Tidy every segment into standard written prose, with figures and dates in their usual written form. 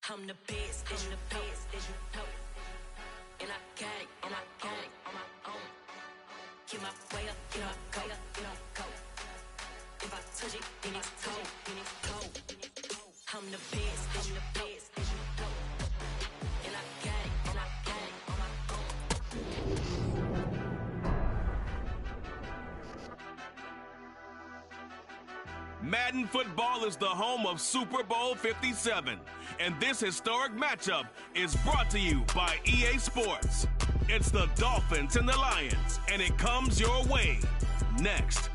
I'm the best, I'm the best, as you know. And I got it, and I got it on my own. Get my way up, get my go, get my go. If I touch it, then it's cold, then it's cold. I'm the best, I'm the best, as you know. And I got it, and I got it on my own. Madden football is the home of Super Bowl 57. And this historic matchup is brought to you by EA Sports. It's the Dolphins and the Lions, and it comes your way next.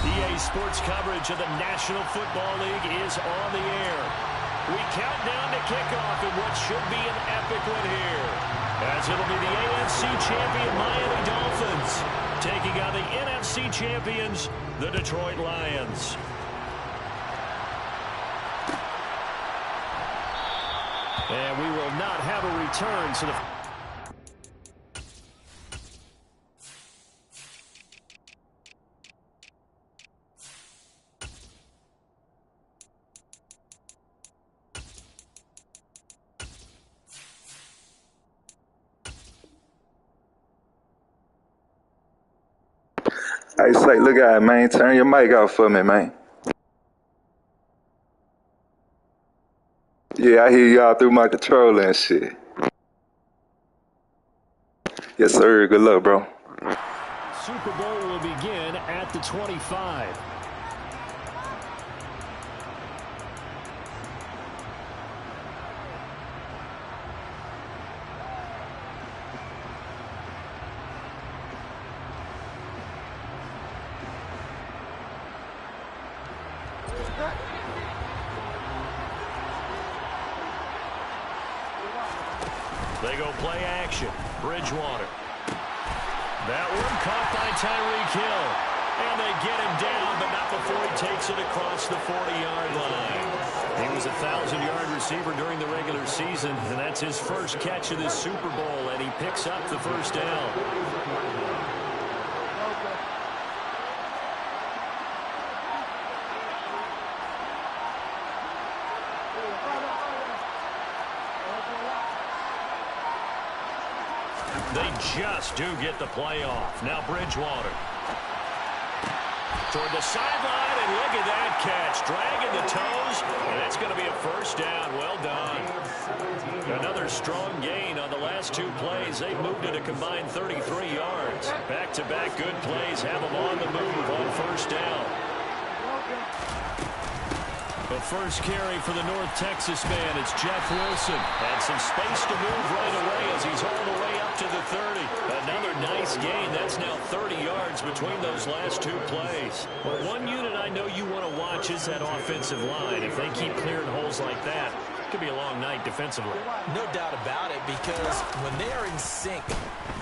EA Sports coverage of the National Football League is on the air. We count down to kickoff in what should be an epic one here, as it'll be the AFC champion Miami Dolphins taking on the NFC champions, the Detroit Lions. And we will not have a return to the... Hey, say, look at it, man. Turn your mic off for me, man. Yeah, I hear y'all through my controller and shit. Yes, sir. Good luck, bro. Super Bowl will begin at the 25. They go play action. Bridgewater. That one caught by Tyreek Hill. And they get him down, but not before he takes it across the 40-yard line. He was a 1,000-yard receiver during the regular season, and that's his first catch of this Super Bowl, and he picks up the first down. They just do get the playoff. Now Bridgewater. Toward the sideline, and look at that catch. Dragging the toes, and that's going to be a first down. Well done. Another strong gain on the last two plays. They've moved it a combined 33 yards. Back-to-back good plays have them on the move on first down. The first carry for the North Texas man, it's Jeff Wilson. Had some space to move right away as he's all the way up to the 30. Another nice gain. That's now 30 yards between those last two plays. But one unit I know you want to watch is that offensive line. If they keep clearing holes like that, it could be a long night defensively. No doubt about it, because when they are in sync,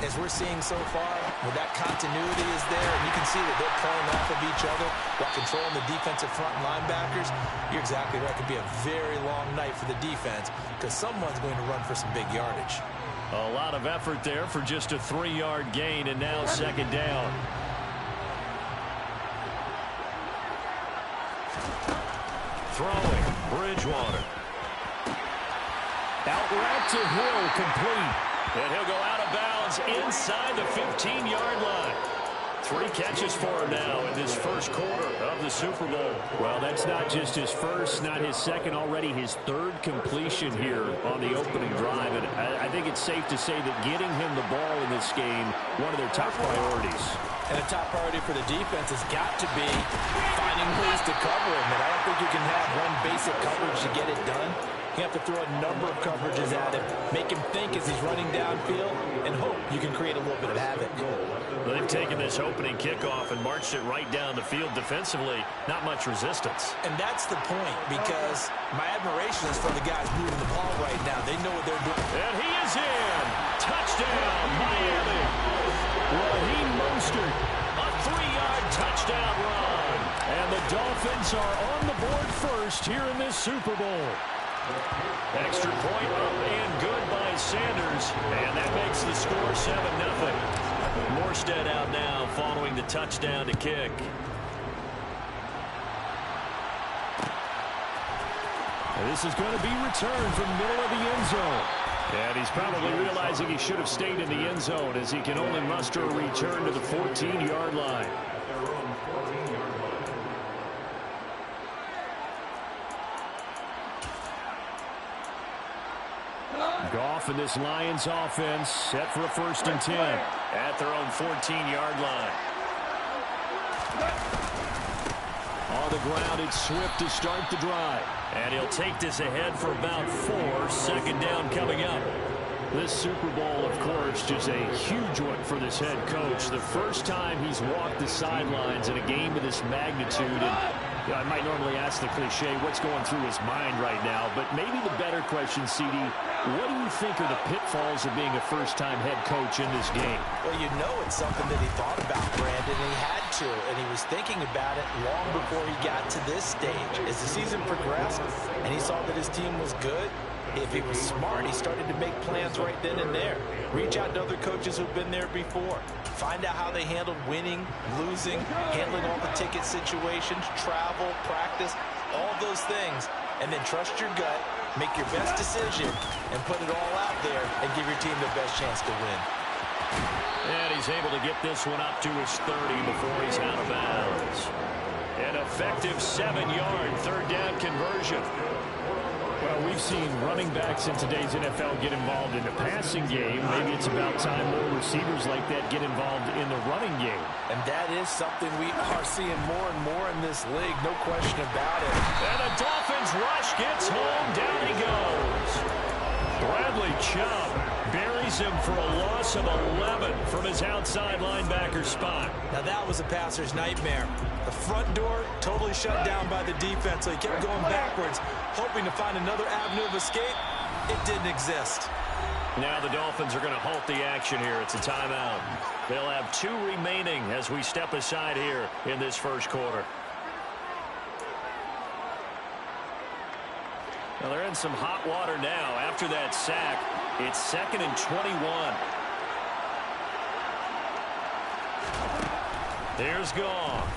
as we're seeing so far, when that continuity is there, and you can see that they're playing off of each other while controlling the defensive front linebackers, you're exactly right. It could be a very long night for the defense because someone's going to run for some big yardage. A lot of effort there for just a 3-yard gain, and now second down. Throwing, Bridgewater. Out route to Hill, complete. And he'll go out of bounds inside the 15-yard line. 3 catches for him now in this first quarter of the Super Bowl. Well, that's not just his first, not his second, already his 3rd completion here on the opening drive. And I think it's safe to say that getting him the ball in this game, one of their top priorities. And a top priority for the defense has got to be finding ways to cover him. And I don't think you can have one basic coverage to get it done. You have to throw a number of coverages at him, make him think as he's running downfield, and hope you can create a little bit of havoc. They've taken this opening kickoff and marched it right down the field defensively. Not much resistance. And that's the point, because my admiration is for the guys moving the ball right now. They know what they're doing. And he is in. Touchdown, Miami. Raheem Mostert, a 3-yard touchdown run. And the Dolphins are on the board first here in this Super Bowl. Extra point up and good by Sanders, and that makes the score 7-0. Morstead out now following the touchdown to kick. This is going to be returned from the middle of the end zone. And he's probably realizing he should have stayed in the end zone as he can only muster a return to the 14-yard line. Goff and this Lions offense set for a 1st and 10 at their own 14-yard line. On the ground, it's Swift to start the drive. And he'll take this ahead for about 4. 2nd down coming up. This Super Bowl, of course, just a huge one for this head coach. The first time he's walked the sidelines in a game of this magnitude. And I might normally ask the cliche, what's going through his mind right now? But maybe the better question, CD, what do you think are the pitfalls of being a first-time head coach in this game? Well, you know it's something that he thought about, Brandon, and he had to. And he was thinking about it long before he got to this stage. As the season progressed and he saw that his team was good, if he was smart, he started to make plans right then and there. Reach out to other coaches who've been there before. Find out how they handled winning, losing, handling all the ticket situations, travel, practice, all those things. And then trust your gut, make your best decision, and put it all out there and give your team the best chance to win. And he's able to get this one up to his 30 before he's out of bounds. An effective 7-yard 3rd down conversion. Well, we've seen running backs in today's NFL get involved in the passing game. Maybe it's about time more receivers like that get involved in the running game. And that is something we are seeing more and more in this league, no question about it. And the Dolphins rush gets home. Down he goes. Bradley Chubb buries him for a loss of 11 from his outside linebacker spot. Now that was a passer's nightmare. The front door totally shut down by the defense, so he kept going backwards, hoping to find another avenue of escape. It didn't exist. Now the Dolphins are going to halt the action here. It's a timeout. They'll have 2 remaining as we step aside here in this first quarter. Well, they're in some hot water now. After that sack, it's 2nd and 21. There's Goff.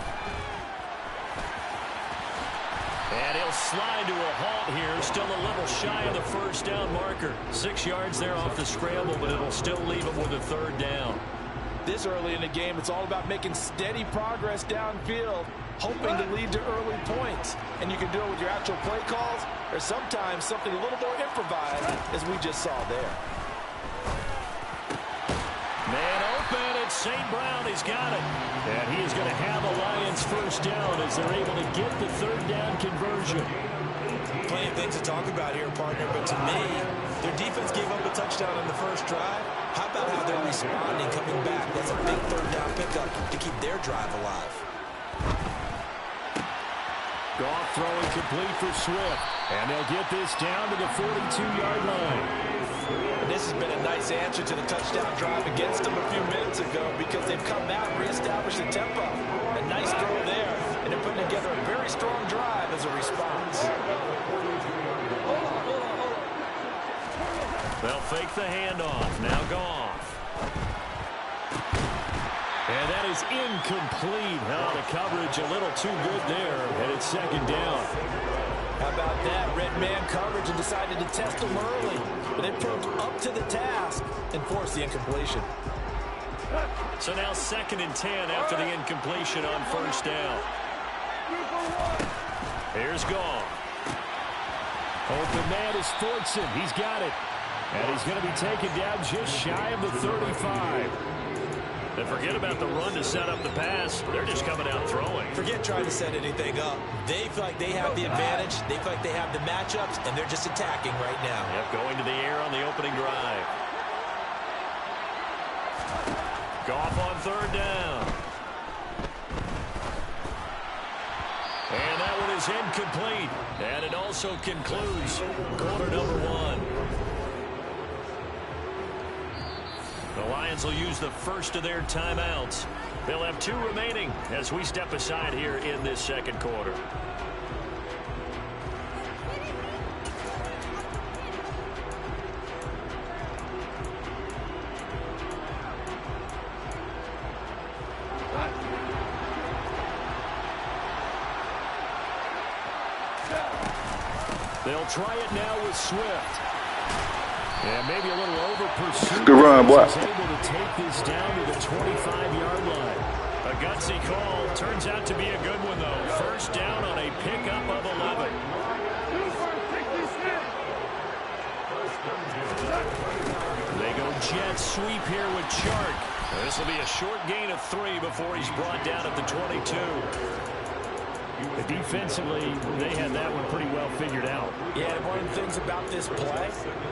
And he'll slide to a halt here. Still a little shy of the 1st down marker. 6 yards there off the scramble, but it'll still leave him with a 3rd down. This early in the game, it's all about making steady progress downfield, hoping to lead to early points. And you can do it with your actual play calls, or sometimes something a little more improvised, as we just saw there. Man open, it's St. Brown. He's got it. And he is going to have a Lions 1st down as they're able to get the 3rd down conversion. Plenty of things to talk about here, partner, but to me, their defense gave up a touchdown on the first drive. How about how they're responding, coming back? That's a big 3rd down pickup to keep their drive alive. Goff throwing complete for Swift. And they'll get this down to the 42-yard line. And this has been a nice answer to the touchdown drive against them a few minutes ago because they've come out and reestablished the tempo. A nice throw there, and they're putting together a very strong drive as a response. They'll fake the handoff. Now Goff. And that is incomplete. Oh, the coverage a little too good there, and it's 2nd down. How about that? Red man coverage and decided to test them early. But they proved up to the task and forced the incompletion. So now 2nd and 10 after the incompletion on 1st down. Here's Goff. Open man is Fortson. He's got it. And he's going to be taken down just shy of the 35. And forget about the run to set up the pass. They're just coming out throwing. Forget trying to set anything up. They feel like they have the advantage. They feel like they have the matchups, and they're just attacking right now. Yep, going to the air on the opening drive. Goff on 3rd down. And that one is incomplete. And it also concludes quarter number 1. The Lions will use the first of their timeouts. They'll have 2 remaining as we step aside here in this 2nd quarter. They'll try it now with Swift. And maybe a little over pursuit. Good run, boy. He's able to take this down to the 25-yard line. A gutsy call. Turns out to be a good one, though. First down on a pickup of 11. They go jet sweep here with Chark. This will be a short gain of 3 before he's brought down at the 22. Defensively, they had that one pretty well figured out. Yeah, one of the things about this play,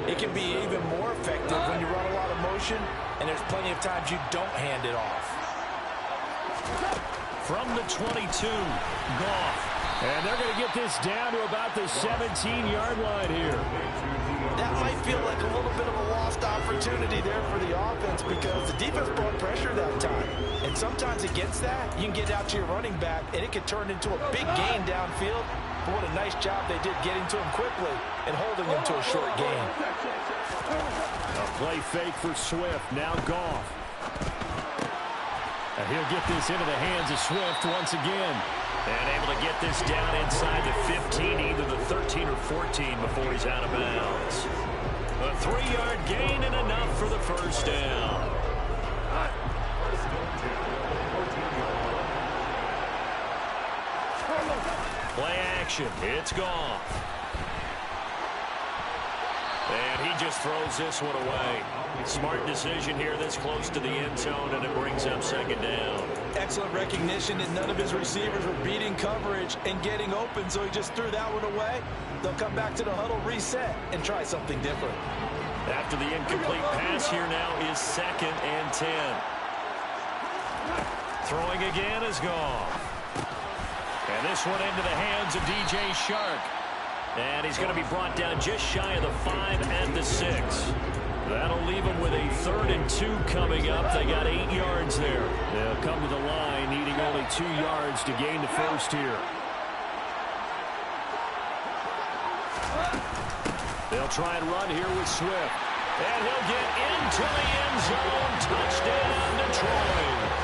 it can be even more effective when you run a lot of motion, and there's plenty of times you don't hand it off. From the 22, Goff. And they're going to get this down to about the 17-yard line here. That might feel like a little bit of a lost opportunity there for the offense because the defense brought pressure that time. And sometimes against that, you can get out to your running back, and it can turn into a big gain downfield. But what a nice job they did getting to him quickly and holding him to a short gain. A play fake for Swift. Now Goff. And he'll get this into the hands of Swift once again. And able to get this down inside the 15, either the 13 or 14 before he's out of bounds. A 3-yard gain and enough for the first down. Play action. It's Goff. And he just throws this one away. Smart decision here this close to the end zone, and it brings up second down. Excellent recognition that none of his receivers were beating coverage and getting open, so he just threw that one away. They'll come back to the huddle, reset, and try something different. After the incomplete pass, here now is 2nd and 10. Throwing again is Goff. And this one into the hands of DJ Chark. And he's going to be brought down just shy of the 5 at the 6. That'll leave him with a 3rd and 2 coming up. They got 8 yards there. They'll come to the line needing only 2 yards to gain the first here. They'll try and run here with Swift. And he'll get into the end zone. Touchdown, Detroit.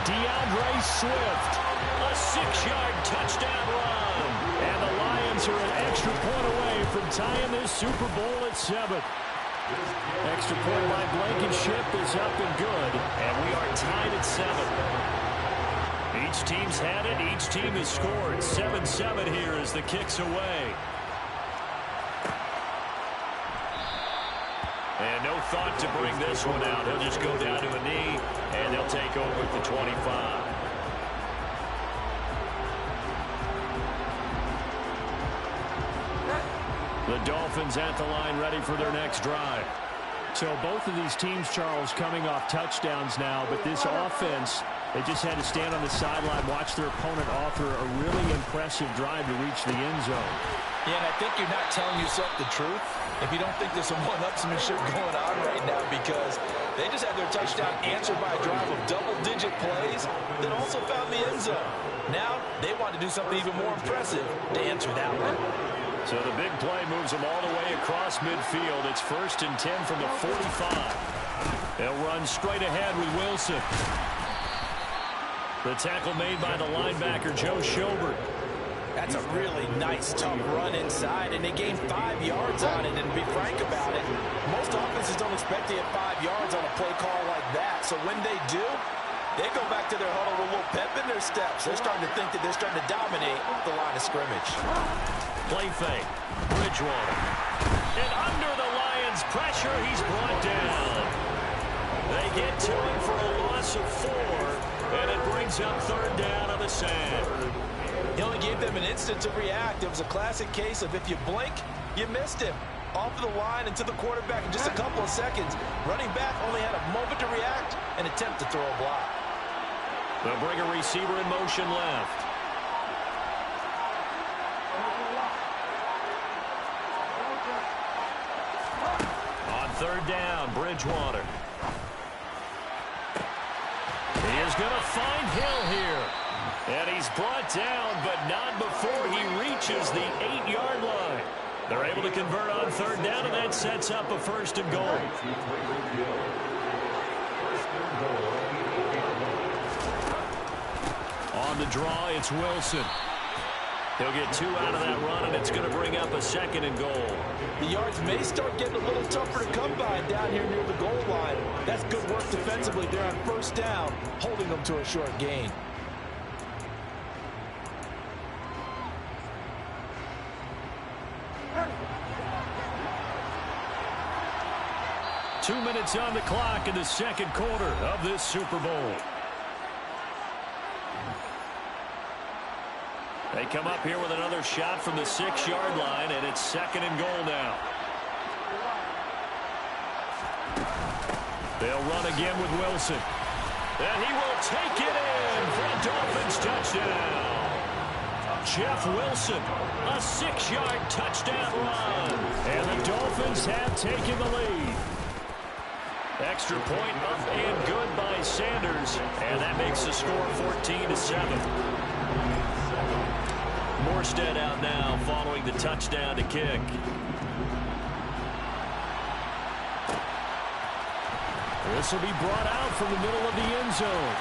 DeAndre Swift, a 6-yard touchdown run. And the Lions are an extra point away from tying this Super Bowl at 7. Extra point by Blankenship is up and good. And we are tied at 7. Each team's had it. Each team has scored. 7-7 here as the kick's away. And no thought to bring this one out. He'll just go down to a knee, and they'll take over at the 25. The Dolphins at the line ready for their next drive. So both of these teams, Charles, coming off touchdowns now, but this offense, they just had to stand on the sideline, watch their opponent offer a really impressive drive to reach the end zone. Yeah, and I think you're not telling yourself the truth if you don't think there's some one-upsmanship going on right now, because they just had their touchdown answered by a drive of double-digit plays that also found the end zone. Now they want to do something even more impressive to answer that one. So the big play moves them all the way across midfield. It's 1st and 10 from the 45. They'll run straight ahead with Wilson. The tackle made by the linebacker, Joe Schobert. That's a really nice, tough run inside, and they gained 5 yards on it. And to be frank about it, most offenses don't expect to get 5 yards on a play call like that. So when they do, they go back to their huddle with a little pep in their steps. They're starting to think that they're starting to dominate the line of scrimmage. Play fake. Bridgewater. And under the Lions' pressure, he's brought down. They get to him for a loss of 4, and it brings up 3rd down on the sand. He only gave them an instant to react. It was a classic case of if you blink, you missed him. Off of the line and to the quarterback in just a couple of seconds. Running back only had a moment to react and attempt to throw a block. They'll bring a receiver in motion left. On 3rd down, Bridgewater. He is going to find Hill here. And he's brought down, but not before he reaches the 8-yard line. They're able to convert on 3rd down, and that sets up a 1st and goal. On the draw, it's Wilson. He'll get 2 out of that run, and it's going to bring up a 2nd and goal. The yards may start getting a little tougher to come by down here near the goal line. That's good work defensively there on 1st down, holding them to a short gain. Two minutes on the clock in the 2nd quarter of this Super Bowl. They come up here with another shot from the 6-yard line, and it's 2nd and goal now. They'll run again with Wilson. And he will take it in for a Dolphins touchdown. Jeff Wilson, a 6-yard touchdown run. And the Dolphins have taken the lead. Extra point up and good by Sanders. And that makes the score 14-7. Morstead out now following the touchdown to kick. This will be brought out from the middle of the end zone.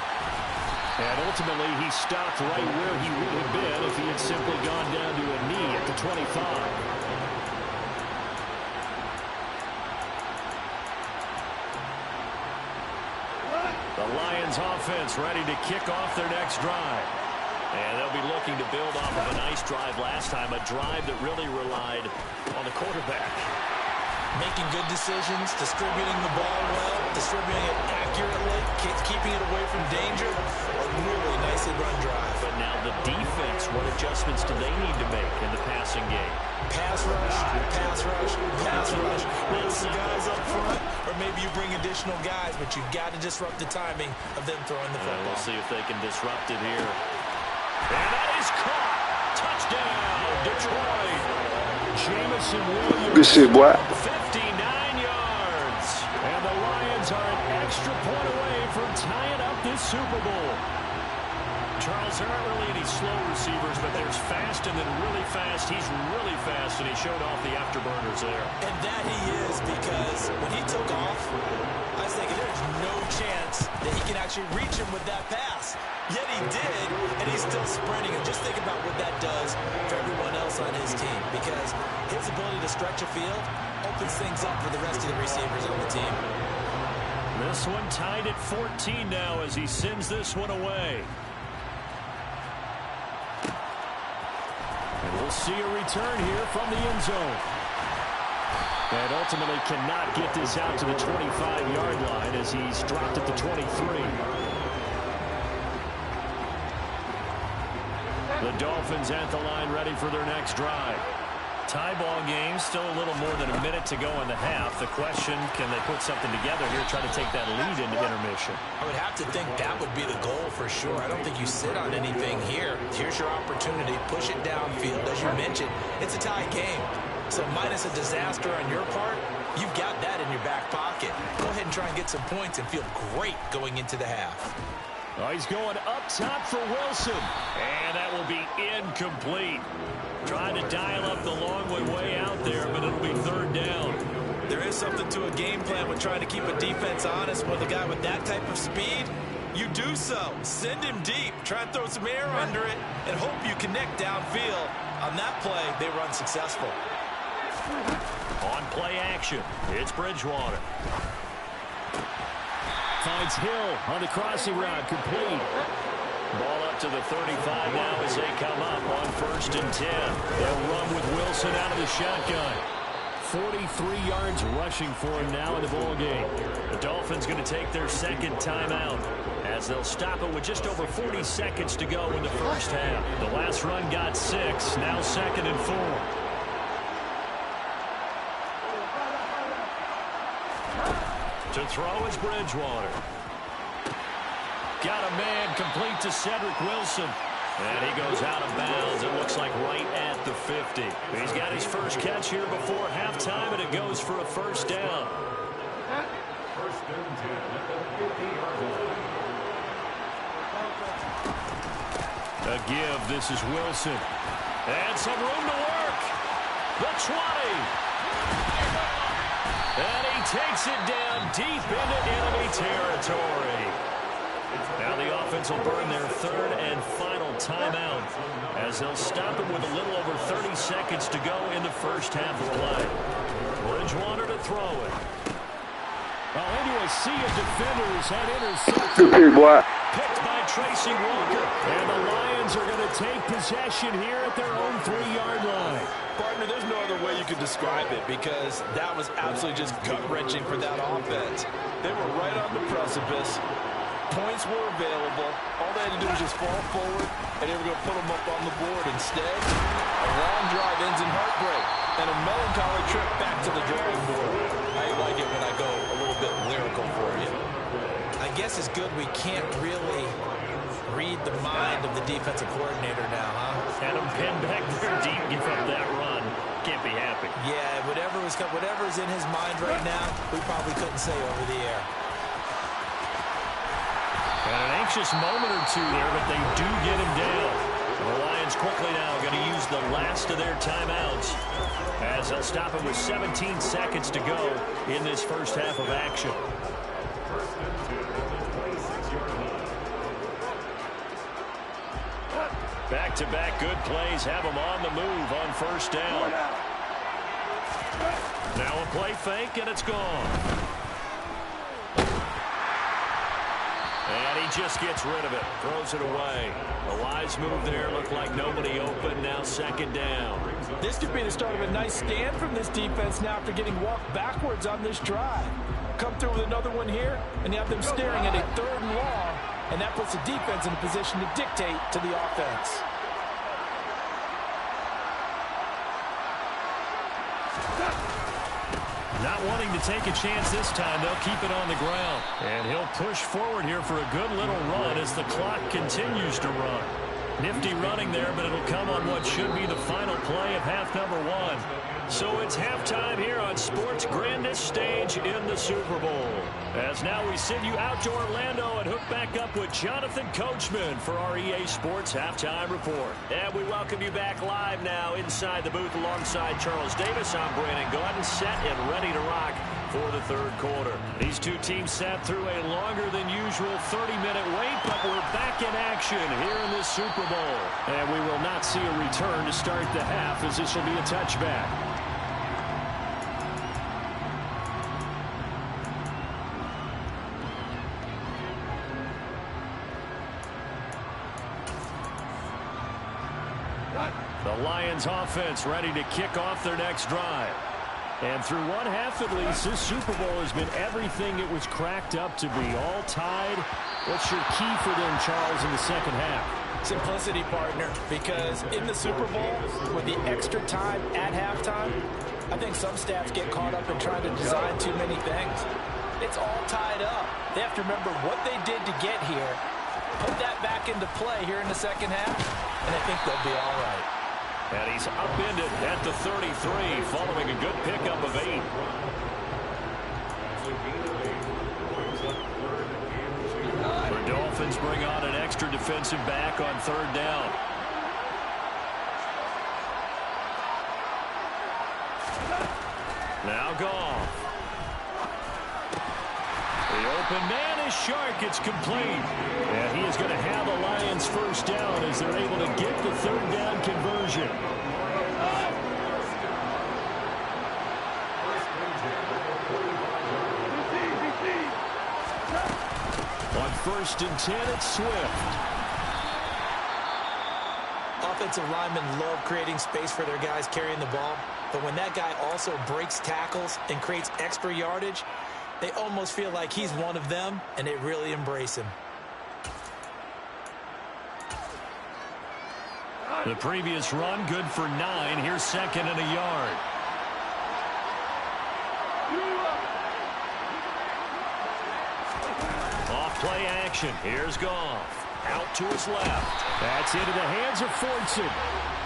And ultimately, he stopped right where he would have been if he had simply gone down to a knee at the 25. The Lions offense ready to kick off their next drive. And they'll be looking to build off of a nice drive last time, a drive that really relied on the quarterback. Making good decisions, distributing the ball well, distributing it accurately, keeping it away from danger. A really nicely run drive. But now the defense, what adjustments do they need to make in the passing game? Pass rush, pass rush, pass rush. Whether it's the guys up front, or maybe you bring additional guys, but you've got to disrupt the timing of them throwing the football. We'll see if they can disrupt it here. And that is caught. Touchdown, Detroit. Jamison Williams. Good shit, boy. 59 yards. And the Lions are an extra point away from tying up this Super Bowl. Charles, there aren't really any slow receivers, but there's fast and then really fast. He's really fast, and he showed off the afterburners there. And that he is, because when he took off, I was thinking there's no chance that he can actually reach him with that pass. Yet he did, and he's still sprinting. And just think about what that does for everyone else on his team, because his ability to stretch a field opens things up for the rest of the receivers on the team. This one tied at 14 now as he sends this one away. And we'll see a return here from the end zone. And ultimately cannot get this out to the 25-yard line as he's dropped at the 23. The Dolphins at the line ready for their next drive. Tie ball game, still a little more than a minute to go in the half. The question, can they put something together here, try to take that lead into intermission? I would have to think that would be the goal for sure. I don't think you sit on anything here. Here's your opportunity. Push it downfield. As you mentioned, it's a tie game. So minus a disaster on your part, you've got that in your back pocket. Go ahead and try and get some points and feel great going into the half. Oh, he's going up top for Wilson. And that will be incomplete. Trying to dial up the long way out there, but it'll be 3rd down. There is something to a game plan with trying to keep a defense honest with a guy with that type of speed. You do so. Send him deep. Try and throw some air under it and hope you connect downfield. On that play, they run successful. On play action, it's Bridgewater. Finds Hill on the crossing route, complete. Ball up to the 35 now as they come up on 1st and 10. They'll run with Wilson out of the shotgun. 43 yards rushing for him now in the ball game. The Dolphins going to take their 2nd timeout as they'll stop it with just over 40 seconds to go in the first half. The last run got 6, now 2nd and 4. To throw is Bridgewater. Got a man complete to Cedric Wilson. And he goes out of bounds. It looks like right at the 50. He's got his first catch here before halftime, and it goes for a 1st down. A give. This is Wilson. And some room to work. The 20. And he takes it down deep into enemy territory. Now the offense will burn their third and final timeout as they'll stop it with a little over 30 seconds to go in the first half of play. Bridgewater to throw it. Well, into a sea of defenders had intercepted. Good pick, boy. Picked by Tracy Walker. And the Lions are going to take possession here at their own 3-yard line. Partner, there's no other way you could describe it because that was absolutely just gut-wrenching for that offense. They were right on the precipice. Points were available. All they had to do was just fall forward, and they were going to put them up on the board. Instead, a long drive ends in heartbreak and a melancholy trip back to the drawing board. I like it when I go a little bit lyrical for you. I guess it's good we can't really read the mind of the defensive coordinator now, huh? Had him pinned back there deep, give up that run. Can't be happy. Yeah, whatever's in his mind right now, we probably couldn't say over the air. And an anxious moment or two there, but they do get him down. The Lions quickly now going to use the last of their timeouts as they'll stop him with 17 seconds to go in this first half of action. Back-to-back good plays have them on the move on first down. Now a play fake, and it's gone. And he just gets rid of it, throws it away. A wise move there, looked like nobody open, now second down. This could be the start of a nice stand from this defense now after getting walked backwards on this drive. Come through with another one here, and you have them staring at a 3rd and long, and that puts the defense in a position to dictate to the offense. Not wanting to take a chance this time, they'll keep it on the ground. And he'll push forward here for a good little run as the clock continues to run. Nifty running there, but it'll come on what should be the final play of half number 1. So it's halftime here on sports' grandest stage in the Super Bowl. As now we send you out to Orlando and hook back up with Jonathan Coachman for our EA Sports Halftime Report. And we welcome you back live now inside the booth alongside Charles Davis. I'm Brandon Gordon, set and ready to rock for the 3rd quarter. These two teams sat through a longer than usual 30-minute wait, but we're back in action here in this Super Bowl. And we will not see a return to start the half as this will be a touchback. The Lions offense ready to kick off their next drive. And through one half at least, this Super Bowl has been everything it was cracked up to be. All tied. What's your key for them, Charles, in the second half? Simplicity, partner, because in the Super Bowl, with the extra time at halftime, I think some staffs get caught up in trying to design too many things. It's all tied up. They have to remember what they did to get here, put that back into play here in the second half, and I think they'll be all right. And he's upended at the 33 following a good pickup of 8. The Dolphins bring on an extra defensive back on 3rd down. Now Goff. The open man is Shark. It's complete. And he is going to have the Lions first down as they're able to get the 3rd down conversion. On 1st and 10, it's Swift. Offensive linemen love creating space for their guys carrying the ball, but when that guy also breaks tackles and creates extra yardage, they almost feel like he's one of them, and they really embrace him. The previous run, good for 9. Here's 2nd and a yard. Off play action. Here's Goff. Out to his left. That's into the hands of Fortson.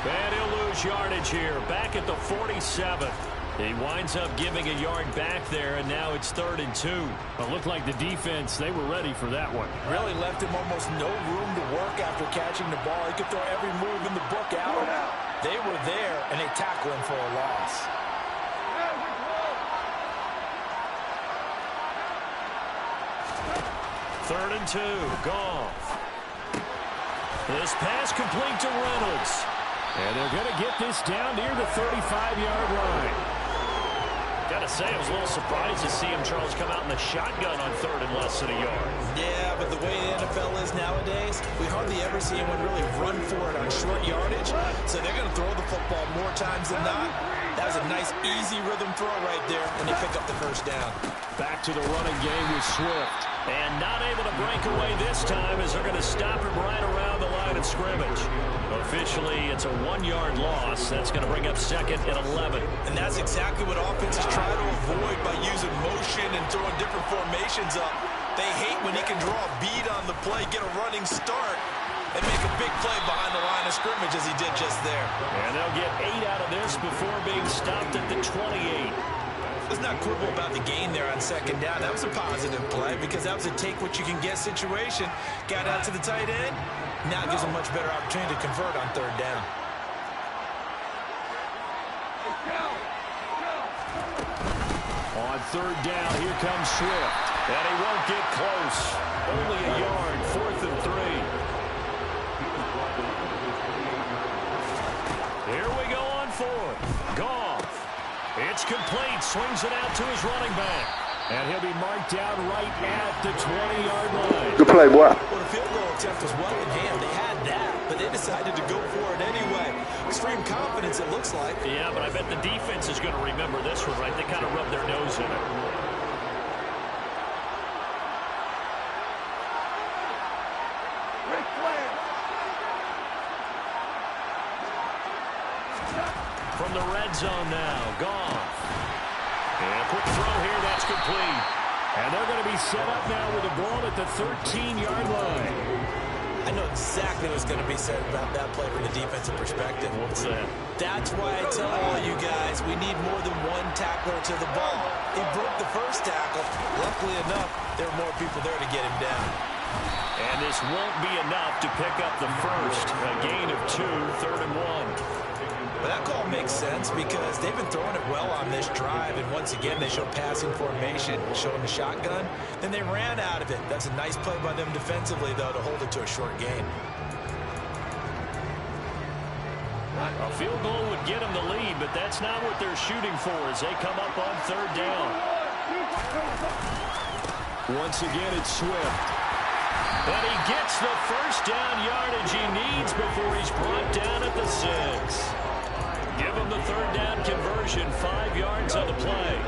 And he'll lose yardage here. Back at the 47. He winds up giving a yard back there, and now it's 3rd and 2. It looked like the defense, they were ready for that one. Really left him almost no room to work after catching the ball. He could throw every move in the book out. They were there, and they tackled him for a loss. 3rd and 2. Goff. This pass complete to Reynolds. And they're going to get this down near the 35-yard line. Got to say, I was a little surprised to see him, Charles, come out in the shotgun on 3rd and less than a yard. Yeah, but the way the NFL is nowadays, we hardly ever see anyone really run for it on short yardage. So they're going to throw the football more times than not. That was a nice, easy rhythm throw right there, and they pick up the first down. Back to the running game with Swift. And not able to break away this time as they're going to stop him right around the line of scrimmage. Officially, it's a 1-yard loss. That's going to bring up 2nd and 11. And that's exactly what offenses try to avoid by using motion and throwing different formations up. They hate when he can draw a bead on the play, get a running start, and make a big play behind the line of scrimmage as he did just there. And they'll get 8 out of this before being stopped at the 28. Let's not quibble about the gain there on 2nd down. That was a positive play because that was a take-what-you-can-get situation. Got out to the tight end. Now it gives them a much better opportunity to convert on 3rd down. On 3rd down, here comes Swift. And he won't get close. Only a yard, 4th and 3. Here we go on 4th. Goff. It's complete. Swings it out to his running back. And he'll be marked down right at the 20-yard line. Good play, boy. Well, the field goal attempt was well in hand. They had that, but they decided to go for it anyway. Extreme confidence, it looks like. Yeah, but I bet the defense is going to remember this one, right? They kind of rubbed their nose in it. From the red zone now, Goff. And a quick throw here, that's complete. And they're going to be set up now with a ball at the 13-yard line. I know exactly what's going to be said about that play from the defensive perspective. What's that? That's why I tell all you guys we need more than one tackler to the ball. He broke the first tackle. Luckily enough, there were more people there to get him down. And this won't be enough to pick up the first. A gain of 2, 3rd and 1. But that call makes sense because they've been throwing it well on this drive, and once again they show passing formation, showing the shotgun. Then they ran out of it. That's a nice play by them defensively, though, to hold it to a short gain. A field goal would get them the lead, but that's not what they're shooting for as they come up on 3rd down. Once again, it's Swift. And he gets the first down yardage he needs before he's brought down at the 6. Give him the 3rd down conversion, 5 yards on the play.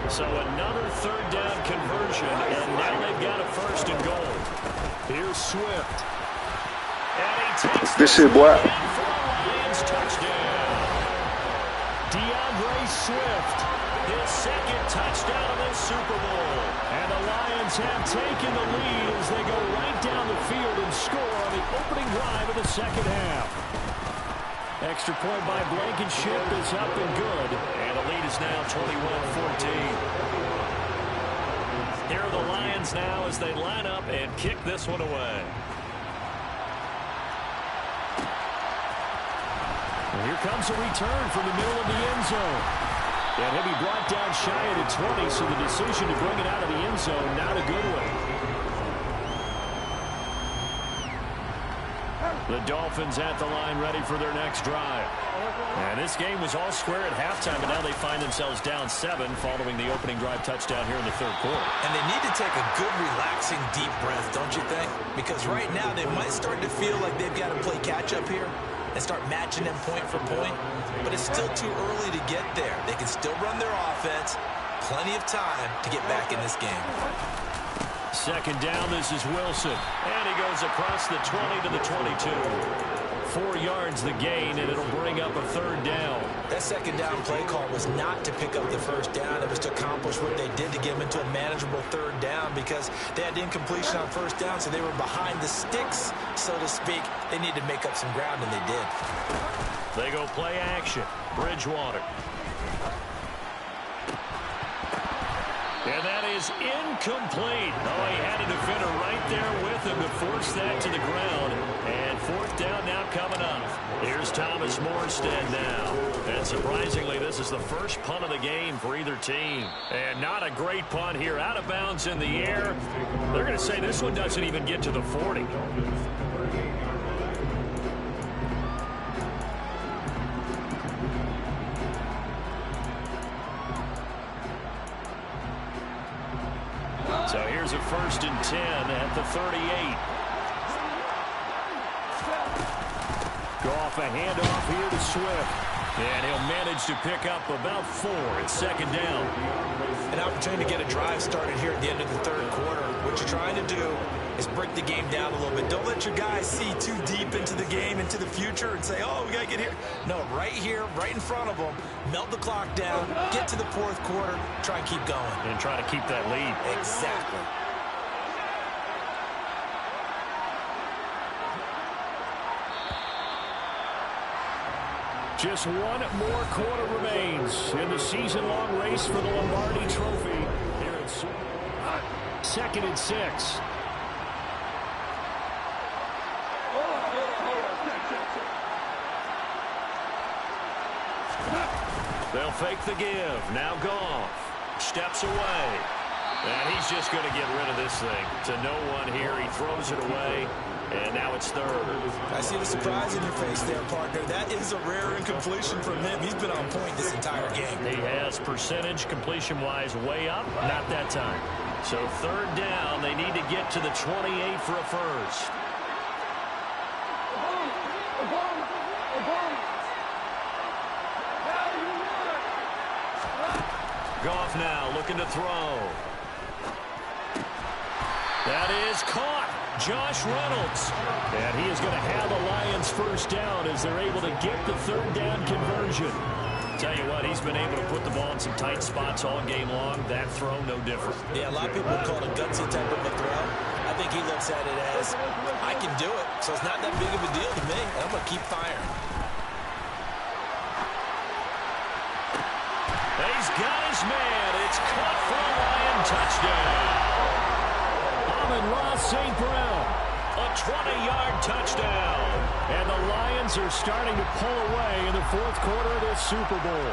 So another 3rd down conversion, and now they've got a 1st and goal. Here's Swift. And he takes this shit, boy. For a Lions touchdown. DeAndre Swift, his 2nd touchdown of this Super Bowl. And the Lions have taken the lead as they go right down the field and score on the opening drive of the 2nd half. Extra point by Blankenship is up and good. And the lead is now 21-14. Here are the Lions now as they line up and kick this one away. And here comes a return from the middle of the end zone. And he'll be brought down shy of the 20, so the decision to bring it out of the end zone, not a good one. The Dolphins at the line ready for their next drive. And this game was all square at halftime, but now they find themselves down 7 following the opening drive touchdown here in the 3rd quarter. And they need to take a good, relaxing, deep breath, don't you think? Because right now they might start to feel like they've got to play catch-up here and start matching them point for point. But it's still too early to get there. They can still run their offense. Plenty of time to get back in this game. 2nd down, this is Wilson. And he goes across the 20 to the 22. 4 yards the gain, and it'll bring up a 3rd down. That 2nd down play call was not to pick up the first down. It was to accomplish what they did to get them into a manageable 3rd down because they had incompletion on 1st down, so they were behind the sticks, so to speak. They needed to make up some ground, and they did. They go play action. Bridgewater. And that is incomplete. Oh, he had a defender right there with him to force that to the ground. And fourth down now coming up. Here's Thomas Morstead now. And surprisingly, this is the first punt of the game for either team. And not a great punt here. Out of bounds in the air. They're going to say this one doesn't even get to the 40. So here's a 1st and 10 at the 38. Goff a handoff here to Swift. And he'll manage to pick up about 4 at 2nd down. An opportunity to get a drive started here at the end of the 3rd quarter. What you're trying to do is break the game down a little bit. Don't let your guys see too deep into the game, into the future, and say, oh, we got to get here. No, right here, right in front of them, melt the clock down, get to the 4th quarter, try and keep going. And try to keep that lead. Exactly. Just one more quarter remains in the season-long race for the Lombardi Trophy. Here it's 2nd and 6. They'll fake the give. Now Goff steps away. And he's just going to get rid of this thing. To no one here. He throws it away. And now it's 3rd. I see the surprise in your face there, partner. That is a rare incompletion from him. He's been on point this entire game. He has percentage completion-wise way up. Not that time. So 3rd down. They need to get to the 28 for a first. Goff now looking to throw. That is caught. Josh Reynolds. And he is going to have the Lions first down as they're able to get the 3rd down conversion. Tell you what, he's been able to put the ball in some tight spots all game long. That throw, no different. Yeah, a lot of people would call it a gutsy type of a throw. I think he looks at it as, I can do it, so it's not that big of a deal to me, and I'm going to keep firing. He's got his man. It's caught for a Lion touchdown. Amon-Ra St. Brown, a 20-yard touchdown. And the Lions are starting to pull away in the 4th quarter of this Super Bowl.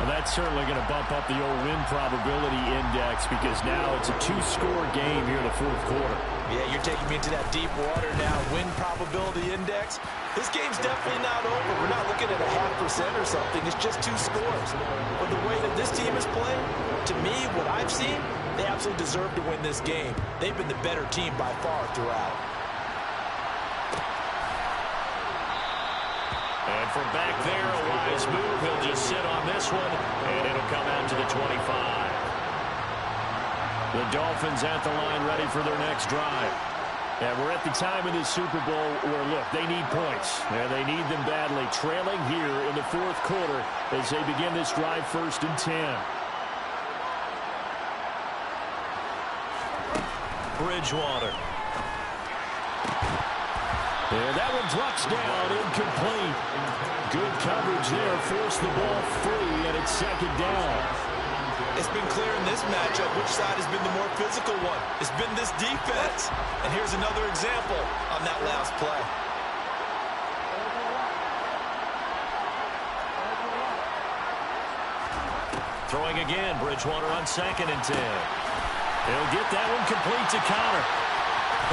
Well, that's certainly going to bump up the old win probability index because now it's a 2-score game here in the 4th quarter. Yeah, you're taking me into that deep water now. Win probability index. This game's definitely not over. We're not looking at a 0.5% or something. It's just 2 scores. But the way that this team is playing, to me, what I've seen, they absolutely deserve to win this game. They've been the better team by far throughout. And from back there, a wise move. He'll just sit on this one, and it'll come out to the 25. The Dolphins at the line ready for their next drive. And we're at the time in this Super Bowl where, look, they need points. And they need them badly. Trailing here in the 4th quarter as they begin this drive 1st and 10. Bridgewater. And that one drops down, incomplete. Good coverage there, forced the ball free, and it's 2nd down. It's been clear in this matchup which side has been the more physical one. It's been this defense. And here's another example on that last play. Throwing again, Bridgewater on 2nd and 10. He'll get that one complete to Connor.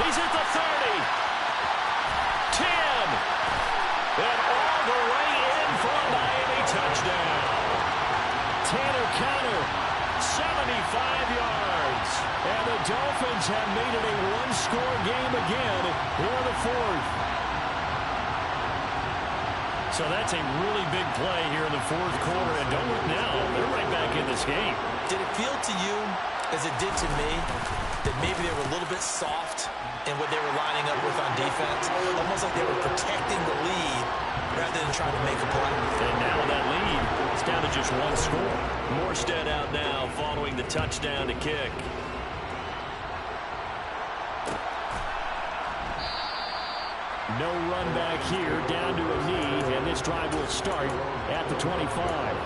He's at the 30. 10. And all the way in for a Miami touchdown. Tanner Connor, 75 yards. And the Dolphins have made it a 1-score game again here in the 4th. So that's a really big play here in the 4th quarter. And don't look now, they're right back in this game. Did it feel to you, as it did to me, that maybe they were a little bit soft in what they were lining up with on defense? Almost like they were protecting the lead rather than trying to make a play. And now that lead, it's down to just 1 score. Morstead out now following the touchdown to kick. No run back here, down to a knee, and this drive will start at the 25.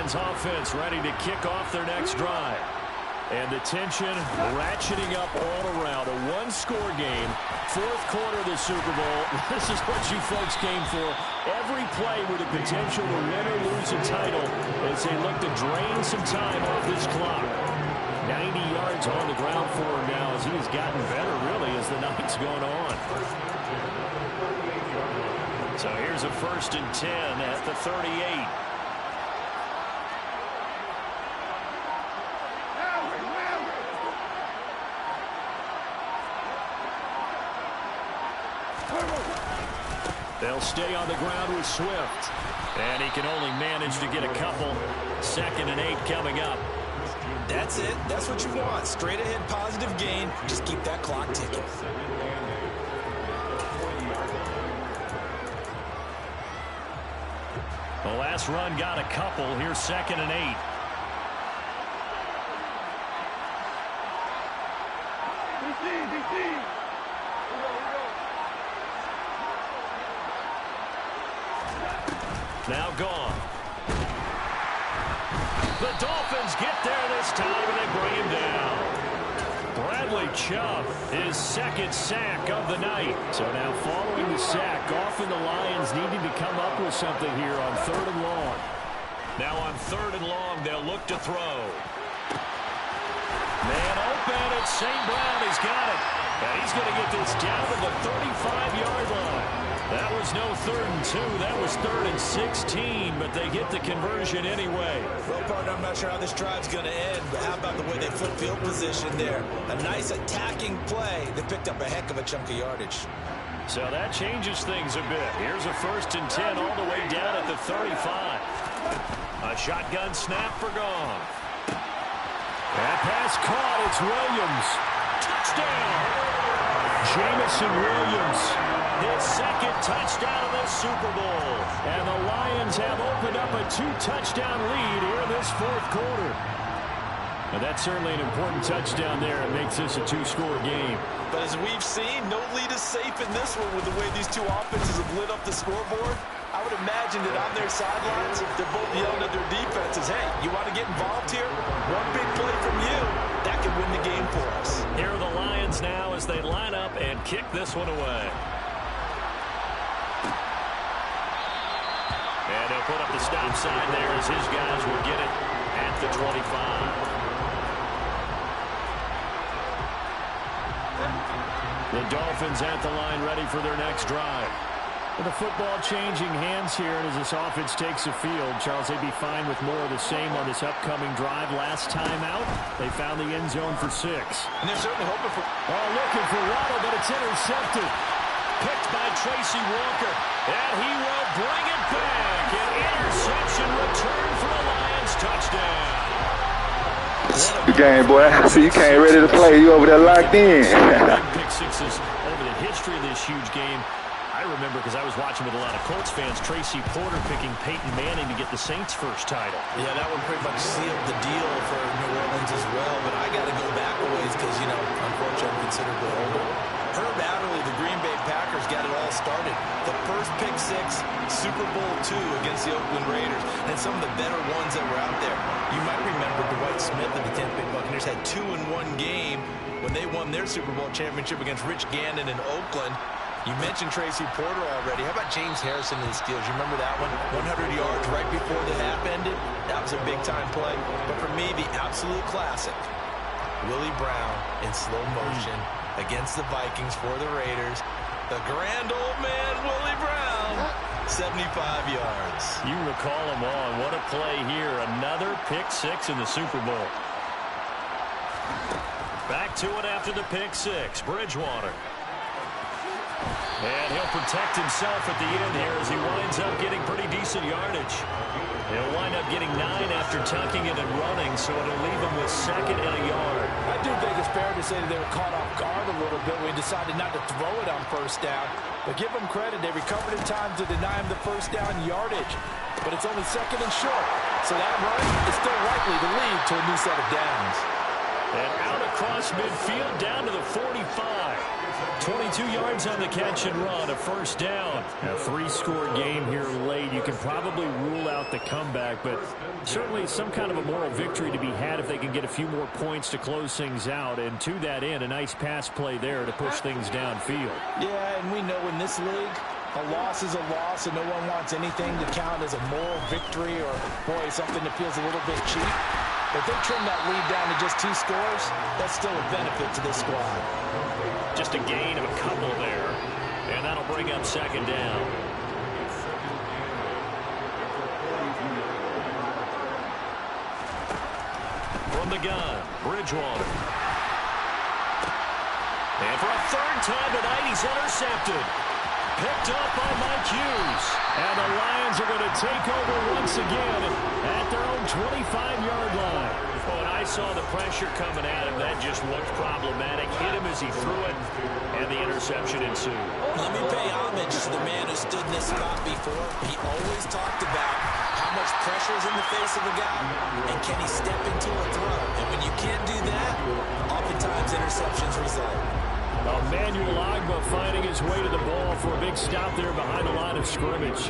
Lions offense ready to kick off their next drive. And the tension ratcheting up all around. A one-score game, fourth quarter of the Super Bowl. This is what you folks came for. Every play with the potential to win or lose a title as they look to drain some time off this clock. 90 yards on the ground for him now as he has gotten better, really, as the night's gone on. So here's a 1st and 10 at the 38. They'll stay on the ground with Swift. And he can only manage to get a couple. 2nd and 8 coming up. That's it. That's what you want. Straight ahead positive gain. Just keep that clock ticking. The last run got a couple. Here's 2nd and 8. Now gone. The Dolphins get there this time, and they bring him down. Bradley Chubb, his 2nd sack of the night. So now following the sack, often the Lions needing to come up with something here on 3rd and long. Now on 3rd and long, they'll look to throw. Man open, it's St. Brown. He's got it. And he's going to get this down to the 35-yard line. That was no 3rd and 2. That was 3rd and 16, but they get the conversion anyway. Well, partner, I'm not sure how this drive's going to end, but how about the way they flip field position there? A nice attacking play. They picked up a heck of a chunk of yardage. So that changes things a bit. Here's a 1st and 10 all the way down at the 35. A shotgun snap for Gone. That pass caught. It's Williams. Touchdown. Jamison Williams, his 2nd touchdown of this Super Bowl. And the Lions have opened up a 2-touchdown lead here in this 4th quarter. And that's certainly an important touchdown there. It makes this a 2-score game. But as we've seen, no lead is safe in this one with the way these two offenses have lit up the scoreboard. I would imagine that on their sidelines, they're both yelling at their defenses, hey, you want to get involved here? One big play from you, that could win the game for us. Here are the Lions now as they line up and kick this one away. And he'll put up the stop sign there as his guys will get it at the 25. The Dolphins at the line ready for their next drive. With the football changing hands here, and as this offense takes the field, Charles, they'd be fine with more of the same on this upcoming drive. Last time out, they found the end zone for 6. And they're certainly hoping for... Oh, looking for Waddle, but it's intercepted. Picked by Tracy Walker, and he will bring it back. An interception return for the Lions. Touchdown. Good game, boy. I see you came ready to play. You over there locked in. Pick sixes over the history of this huge game. I remember because I was watching with a lot of Colts fans, Tracy Porter picking Peyton Manning to get the Saints' first title. Yeah, that one pretty much sealed the deal for New Orleans as well. But I got to go back a ways because, you know, unfortunately I'm considerably older. Herb Adderley, the Green Bay Packers, got it all started. The first pick six, Super Bowl II against the Oakland Raiders, and some of the better ones that were out there. You might remember Dwight Smith of the Tampa Bay Buccaneers had 2-in-1 game when they won their Super Bowl championship against Rich Gannon in Oakland. You mentioned Tracy Porter already. How about James Harrison in the Steelers? You remember that one? 100 yards right before the half ended. That was a big-time play. But for me, the absolute classic, Willie Brown in slow motion against the Vikings for the Raiders. The grand old man, Willie Brown, 75 yards. You recall them all. What a play here. Another pick six in the Super Bowl. Back to it after the pick six. Bridgewater. And he'll protect himself at the end here as he winds up getting pretty decent yardage. He'll wind up getting 9 after tucking it and running, so it'll leave him with 2nd and a yard. I do think it's fair to say that they were caught off guard a little bit when he decided not to throw it on first down. But give them credit. They recovered in time to deny him the first down yardage. But it's only 2nd and short. So that run is still likely to lead to a new set of downs. And out across midfield down to the 45. 22 yards on the catch and run, a first down. A 3-score game here late. You can probably rule out the comeback, but certainly some kind of a moral victory to be had if they can get a few more points to close things out. And to that end, a nice pass play there to push things downfield. Yeah, and we know in this league, a loss is a loss, and no one wants anything to count as a moral victory or, boy, something that feels a little bit cheap. If they trim that lead down to just 2 scores, that's still a benefit to this squad. Just a gain of a couple there, and that'll bring up second down. From the gun, Bridgewater. And for a third time tonight, he's intercepted. Picked up by Mike Hughes. And the Lions are going to take over once again at their own 25-yard line. Oh, and I saw the pressure coming at him. That just looked problematic. Hit him as he threw it, and the interception ensued. Let me pay homage to the man who stood in this spot before. He always talked about how much pressure is in the face of a guy, and can he step into a throw. And when you can't do that, oftentimes interceptions result. Emmanuel Ogbah finding his way to the ball for a big stop there behind the line of scrimmage.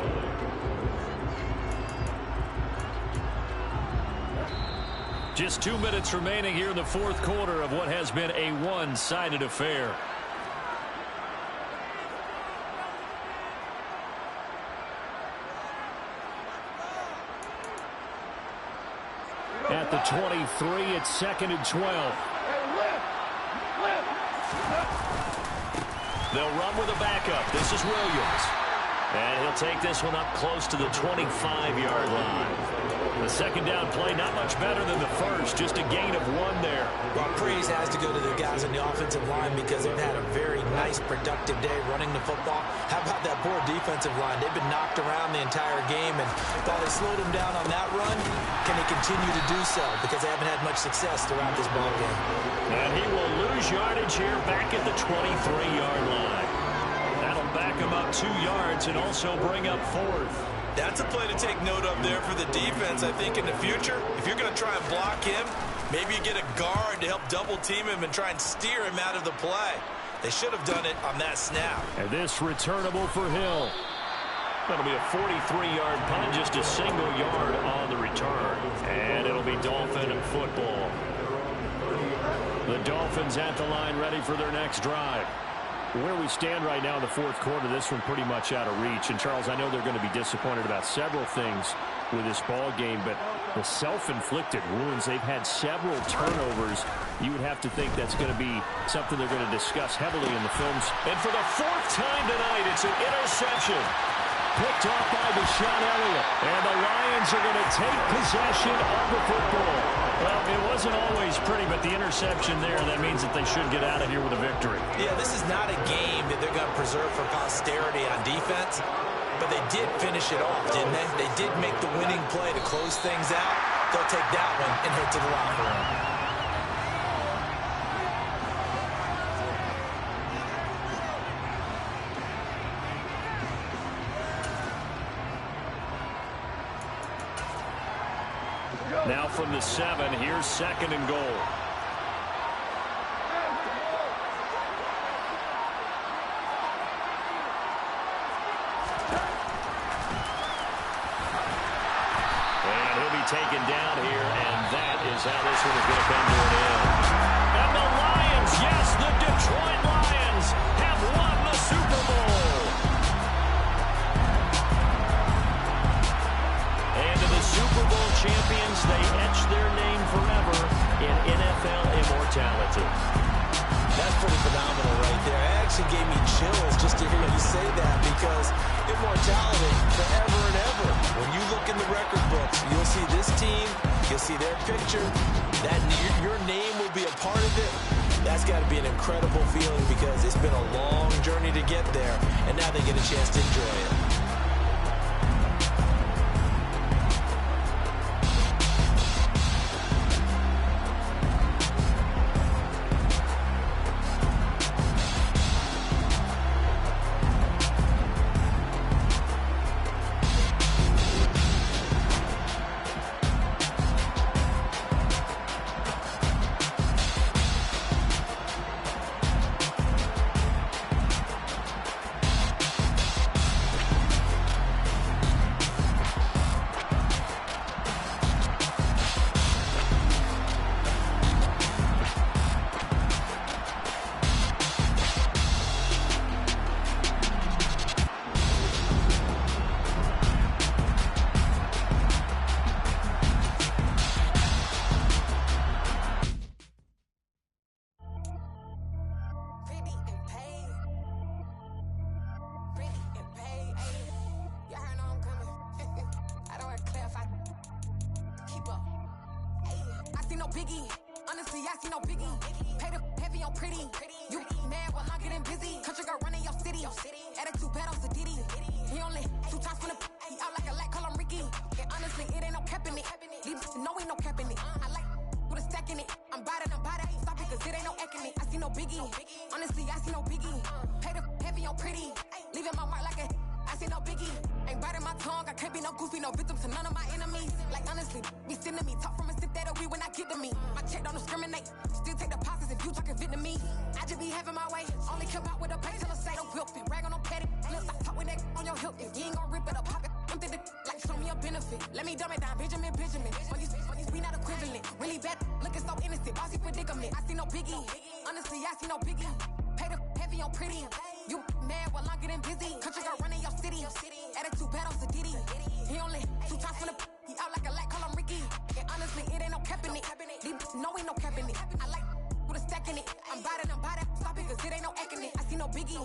Just 2 minutes remaining here in the fourth quarter of what has been a one-sided affair. At the 23, it's 2nd and 12. They'll run with a backup. This is Williams. And he'll take this one up close to the 25-yard line. The second down play, not much better than the first. Just a gain of 1 there. Well, praise has to go to the guys on the offensive line because they've had a very nice, productive day running the football. How about that poor defensive line? They've been knocked around the entire game, and while they slowed them down on that run, can they continue to do so? Because they haven't had much success throughout this ball game. And he will lose yardage here back at the 23-yard line. That'll back him up 2 yards and also bring up 4th. That's a play to take note of there for the defense. I think in the future, if you're going to try and block him, maybe you get a guard to help double-team him and try and steer him out of the play. They should have done it on that snap. And this returnable for Hill. That'll be a 43-yard punt, just a single yard on the return. And it'll be Dolphin football. The Dolphins at the line ready for their next drive. Where we stand right now in the fourth quarter, this one pretty much out of reach. And, Charles, I know they're going to be disappointed about several things with this ball game, but the self-inflicted wounds, they've had several turnovers. You would have to think that's going to be something they're going to discuss heavily in the films. And for the 4th time tonight, it's an interception. Picked off by Deshaun Elliott. And the Lions are going to take possession of the football. Well, it wasn't always pretty, but the interception there, that means that they should get out of here with a victory. Yeah, this is not a game that they're going to preserve for posterity on defense, but they did finish it off, didn't they? They did make the winning play to close things out. They'll take that one and head to the locker room. Now from the 7, here's 2nd and goal. And he'll be taken down here, and that is how this one is going to come to an end. And the Lions, yes, the Detroit Lions have won the Super Bowl. And to the Super Bowl champions, they etch their name forever in NFL immortality. That's pretty phenomenal right there. It actually gave me chills just to hear you say that because immortality forever and ever. When you look in the record books, you'll see this team, you'll see their picture, that your name will be a part of it. That's got to be an incredible feeling because it's been a long journey to get there, and now they get a chance to enjoy it. see no biggie. Honestly, I see no biggie. Pay the heavy on pretty. You mad while I'm getting busy. Country girl running your city. Attitude bad on Diddy. He only 2 times from the he out like a light, call him Ricky. And honestly, it ain't no cap in it. No, ain't no cap in it. I like with a stack in it. I'm bad it. Stop it, cause it ain't no eck in it. I see no biggie. Honestly, I see no biggie. Pay the heavy on pretty. Leaving my mark like a I see no biggie. Ain't biting my tongue. I can't be no goofy, no victim to none of my enemies. Like honestly, be sending me talk from a sip that we when I get to me. My check don't discriminate. Still take deposits if you talking Vietnamese. I just be having my way. Only come out with a pay till I say don't whip it. Rag on no petty. Look, I talk with that on your hip. If you ain't gon' rip it up, pop it. I'm thinking like show me a benefit. Let me dumb it down, Benjamin. For you, we not equivalent. Really bad, looking so innocent. Bossy predicament. I see no biggie. Honestly, I see no biggie. Pay the heavy on pretty. You mad while I'm getting busy. Country girl running your city. Attitude bad on Diddy. He only 2 times from the he out like a light, call him Ricky. And honestly, it ain't no cap in it. No, ain't no cap in it. I like with a stack in it. I'm bad it. Stop it, cause it ain't no eck in it. I see no biggie.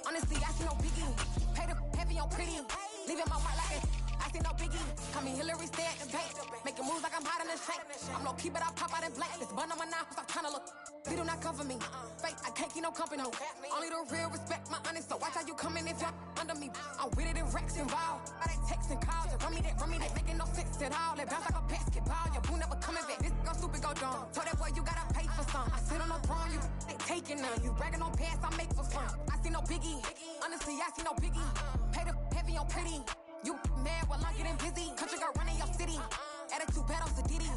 Honestly, I see no biggie. Pay the heavy on pretty. Leaving my mark like it. I see no biggie. Call me Hillary, stay at the bank. Making moves like I'm hiding in the shank. I'm low key, but I pop out in blank. This bun on my knife, I'm trying to look. They do not cover me. Fake, I can't keep no company. Only the real respect my honest. So watch how you coming if you're under me. I'm with it and Rex involved. I they texting calls. Run me that, making no sense at all. They bounce like a basketball. Your boo never coming back. This go stupid, go dumb. Told that boy you gotta pay for some. I sit on the throne, you they taking none. You bragging on pants, I make for fun. I see no biggie. Honestly, I see no biggie. Pay the heavy on pretty. You mad while I'm getting busy. Country girl running your city. Attitude bad on Diddy.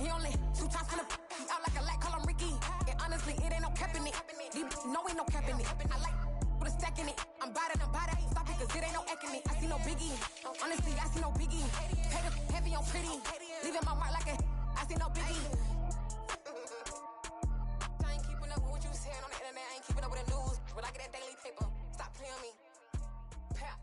He only 2 times from the he out like a light, call him Ricky. And honestly, it ain't no cap in it. No, ain't no cap in it. I like with a stack in it. I'm bad it. Stop it, cause it ain't no eck in it. I see no biggie. Honestly, I see no biggie. Pay the heavy on pretty. Leaving my mark like a I see no biggie. I ain't keeping up with what you saying on the internet. I ain't keeping up with the news. When I get that daily paper, stop playing me. Pap.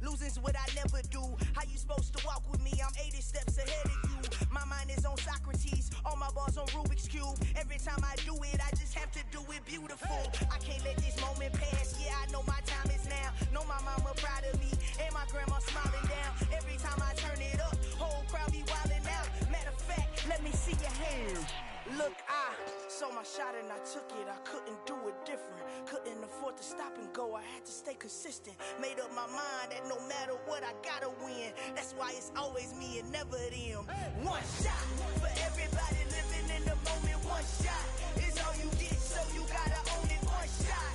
Losing's what I never do. How you supposed to walk with me? I'm 80 steps ahead of you. My mind is on Socrates, all my balls on Rubik's Cube. Every time I do it, I just have to do it beautiful. I can't let this moment pass. Yeah, I know my time is now. Know my mama proud of me, and my grandma smiling down. Every time I turn it up, whole crowd be wildin' out. Matter of fact, let me see your hands. Look, I saw my shot and I took it. I couldn't do it different. Couldn't afford to stop and go. I had to stay consistent. Made up my mind that no matter what, I gotta win. That's why it's always me and never them. One shot for everybody living in the moment. One shot is all you get, so you gotta own it. One shot.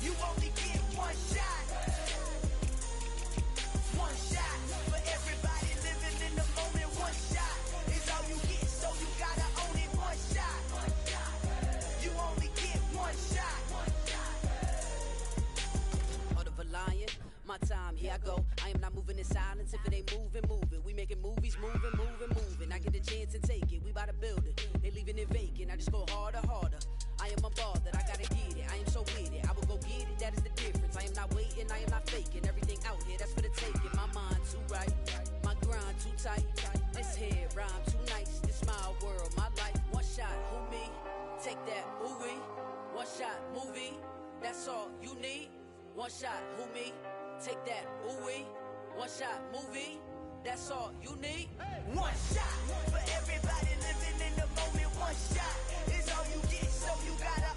You only get one shot. One shot for everybody living in the moment. One shot is all you get, so you gotta own it. One shot. You only get one shot. Heart of a lion, my time, here I go. I am not moving in silence. If it ain't moving. We making movies, moving. I get a chance and take it. We bout to build it. They leaving it vacant. I just go harder. I am a ball that I gotta get it. I am so with it. I will go get it. That is the difference. I am not waiting. I am not faking. Everything out here, that's for the taking. My mind too right. My grind too tight. This head rhyme too nice. This my world, my life. One shot, who me? Take that, ooh-wee. One shot, movie. That's all you need. One shot, who me? Take that, ooh-wee. One shot, movie. That's all you need. One shot for everybody living in the moment. One shot is all you get, so you gotta